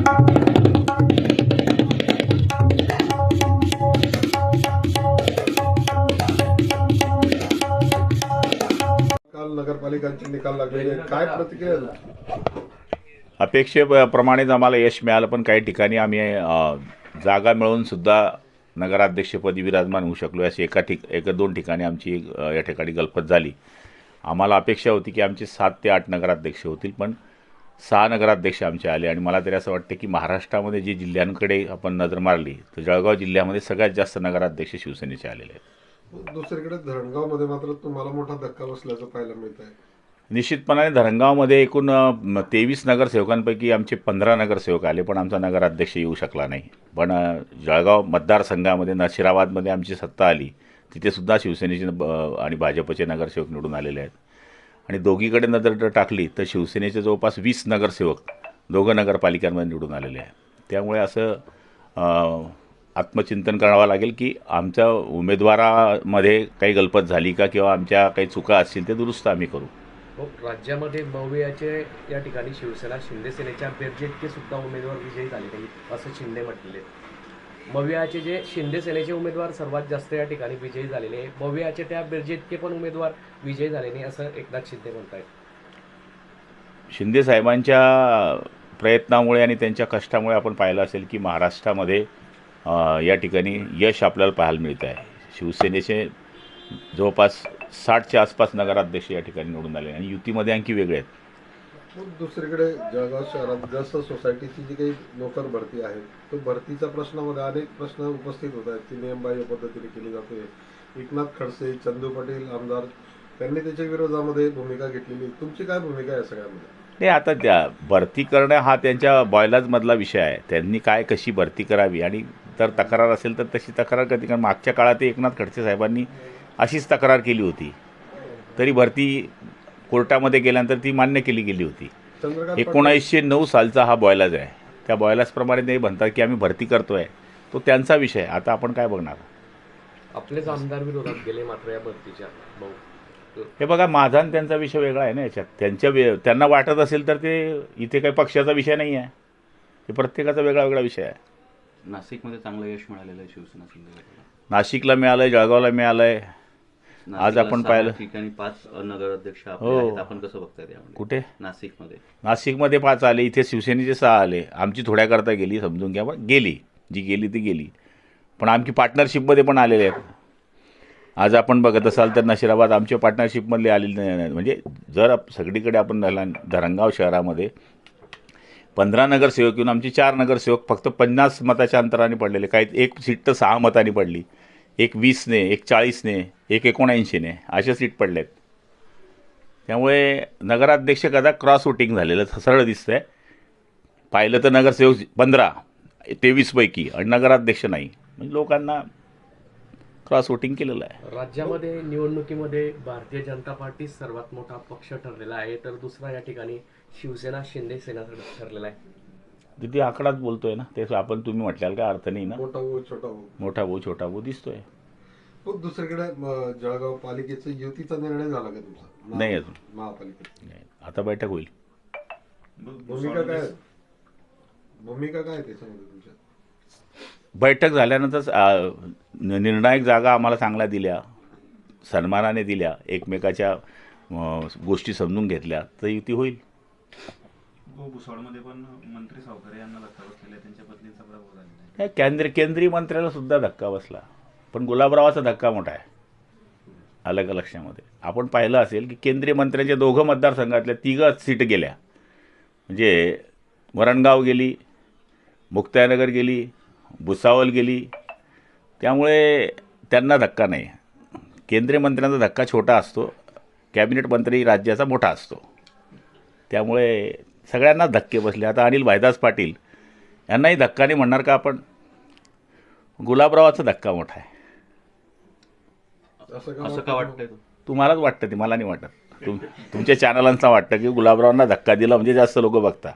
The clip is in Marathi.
काल नगरपालिकांचे निकाल लागले, काय प्रतिक्रिया? अपेक्षेप्रमाणेच आम्हाला यश मिळालं, पण काही ठिकाणी आम्ही जागा मिळवून सुद्धा नगराध्यक्षपदी विराजमान होऊ शकलो. अशी एक दोन ठिकाणी आमची या ठिकाणी गलफत झाली. आम्हाला अपेक्षा होती की आमचे 7 ते 8 नगराध्यक्ष होतील, पण 6 नगराध्यक्ष आमचे आले. आणि मला तरी असं वाटतं की महाराष्ट्रामध्ये जे जिल्ह्यांकडे आपण नजर मारली तर जळगाव जिल्ह्यामध्ये सगळ्यात जास्त नगराध्यक्ष शिवसेनेचे आलेले आहेत. दुसरीकडे धरणगावमध्ये मात्र तुम्हाला मोठा धक्का बसल्याचं पाहायला मिळत आहे. निश्चितपणाने धरणगावमध्ये एकूण 23 नगरसेवकांपैकी आमचे 15 नगरसेवक आले, पण आमचा नगराध्यक्ष येऊ शकला नाही. पण जळगाव मतदारसंघामध्ये नशिराबादमध्ये आमची सत्ता आली, तिथेसुद्धा शिवसेनेचे आणि भाजपचे नगरसेवक निवडून आलेले आहेत. आणि दोघीकडे नजर टाकली तर शिवसेनेचे जवळपास 20 नगरसेवक दोघं नगरपालिकांमध्ये निवडून आलेले आहेत. त्यामुळे असं आत्मचिंतन करावं लागेल की आमच्या उमेदवारामध्ये काही गलपत झाली का, किंवा आमच्या काही चुका असतील ते दुरुस्त आम्ही करू. राज्यामध्ये मवियाचे या ठिकाणी शिवसेना शिंदे सेनेच्या बेरजेटके सुद्धा उमेदवार विजयी झाले नाही असं शिंदे म्हटलेले. मवियाचे जे शिंदे सेनेचे उमेदवार सर्वात जास्त या ठिकाणी विजयी झालेले, मवियाचे त्या बेरजेटके पण उमेदवार विजयी झाले नाही असं एकनाथ शिंदे म्हणतायत. शिंदे साहेबांच्या प्रयत्नामुळे आणि त्यांच्या कष्टामुळे आपण पाहिलं असेल की महाराष्ट्रामध्ये या ठिकाणी यश आपल्याला पाहायला मिळतं आहे. शिवसेनेचे जवळपास 60च्या आसपास नगराध्यक्ष या ठिकाणी निवडून आले आणि युतीमध्ये आणखी वेगळे आहेत. दुसरीकडे जळगाव शहरात ग्रस्त सोसायटीची जी काही नोकर भरती आहे, तो भरतीच्या प्रश्नामध्ये अनेक प्रश्न उपस्थित होत आहेत की नियमबाह्य पद्धतीने केली जाते. एकनाथ खडसे, चंदू पाटील आमदार, त्यांनी त्याच्या विरोधामध्ये भूमिका घेतलेली. तुमची काय भूमिका आहे सगळ्यामध्ये? नाही, आता त्या भरती करणं हा त्यांच्या बॉयलाजमधला विषय आहे. त्यांनी काय कशी भरती करावी आणि तर तक्रार असेल तर तशी तक्रार करते. कारण मागच्या काळात एकनाथ खडसे साहेबांनी अशीच तक्रार केली होती, तरी भरती कोर्टामध्ये गेल्यानंतर ती मान्य केली गेली होती. 1909 सालचा हा बॉयलाज आहे. त्या बॉयलाजप्रमाणे ते म्हणतात की आम्ही भरती करतो आहे, तो त्यांचा विषय. आता आपण काय बघणार? आपलेच आमदार विरोधात गेले मात्र या भरतीच्या. हे बघा, माझा आणि त्यांचा विषय वेगळा आहे ना. याच्यात त्यांना वाटत असेल तर ते इथे काही पक्षाचा विषय नाही आहे, ते प्रत्येकाचा वेगळा वेगळा विषय आहे. नाशिकमध्ये चांगलं यश मिळालेलं आहे शिवसेना शिंदे. नाशिकला मिळालं आहे, जळगावला मिळालं आहे. आज आपण पाहिलं ठिकाणी 5 नगराध्यक्ष आहेत. आपण कसं बघताय त्यामध्ये? कुठे? नाशिकमध्ये 5 आले, इथे शिवसेनेचे 6 आले. आमची थोड्या करता गेली, समजून घ्या, पण गेली, जी गेली ती गेली. पण आमची पार्टनरशिपमध्ये पण आलेले आहेत. आज आपण बघत असाल तर नशिराबाद आमच्या पार्टनरशिपमधले आलेले नाही. म्हणजे जर सगळीकडे आपण धरणगाव शहरामध्ये 15 नगरसेवक येऊन आमचे 4 नगरसेवक फक्त 50 मताच्या अंतराने पडलेले. काही एक सीट तर 6 मतांनी पडली, एक 20ने, एक 40ने, एक 79ने अशा सीट पडल्यात. त्यामुळे नगराध्यक्ष कदा क्रॉस वोटिंग झालेलं सरळ दिसतंय. पाहिलं तर नगरसेवक 15 23पैकी आणि नगराध्यक्ष नाही, म्हणजे लोकांना क्रॉस वोटिंग केलेलं आहे. राज्यामध्ये निवडणुकीमध्ये भारतीय जनता पार्टी सर्वात मोठा पक्ष ठरलेला आहे, तर दुसरा या ठिकाणी शिवसेना शिंदे सेना ठरलेला आहे. तिथे आकडाच बोलतोय ना, ते आपण तुम्ही म्हटल्याला काय अर्थ नाही ना. मोठा भाऊ छोटा भाऊ, मोठा भाऊ छोटा भाऊ दिसतोय. दुसरीकडे जळगाव पालिकेचा युतीचा निर्णय झाला का तुमचा? नाही अजून, महापालिकेत नाही. आता बैठक होईल. भूमिका काय त्याच्यामध्ये तुमच्या? बैठक झाल्यानंतर निर्णायक जागा आम्हाला चांगल्या दिल्या, सन्मानाने दिल्या, एकमेकाच्या गोष्टी समजून घेतल्या तर युती होईल. भुसावळमध्ये पण मंत्री सावकारे यांना धक्का बसलेला आहे, त्यांच्या पत्नीचा पराभव झालेला आहे. केंद्रीय मंत्र्याला सुद्धा धक्का बसला, पण गुलाबरावाचा धक्का मोठा आहे. अलग लक्षामध्ये आपण पाहिलं असेल की केंद्रीय मंत्र्यांच्या 2 मतदारसंघातल्या 3 सीट गेल्या. म्हणजे वरणगाव गेली, मुक्ताईनगर गेली, भुसावळ गेली. त्यामुळे त्यांना धक्का नाही. केंद्रीय मंत्र्यांचा धक्का छोटा असतो, कॅबिनेट मंत्री राज्याचा मोठा असतो. त्यामुळे सगळ्यांना धक्के बसले. आता अनिल भाईदास पाटील यांनाही धक्का नाही म्हणणार का आपण? गुलाबरावाचा धक्का मोठा आहे. असं का वाटतंय? तुम्हालाच वाटतं, ते मला नाही वाटत. तुमच्या चॅनलांना वाटतं की गुलाबरावांना धक्का दिला म्हणजे जास्त लोक बघता.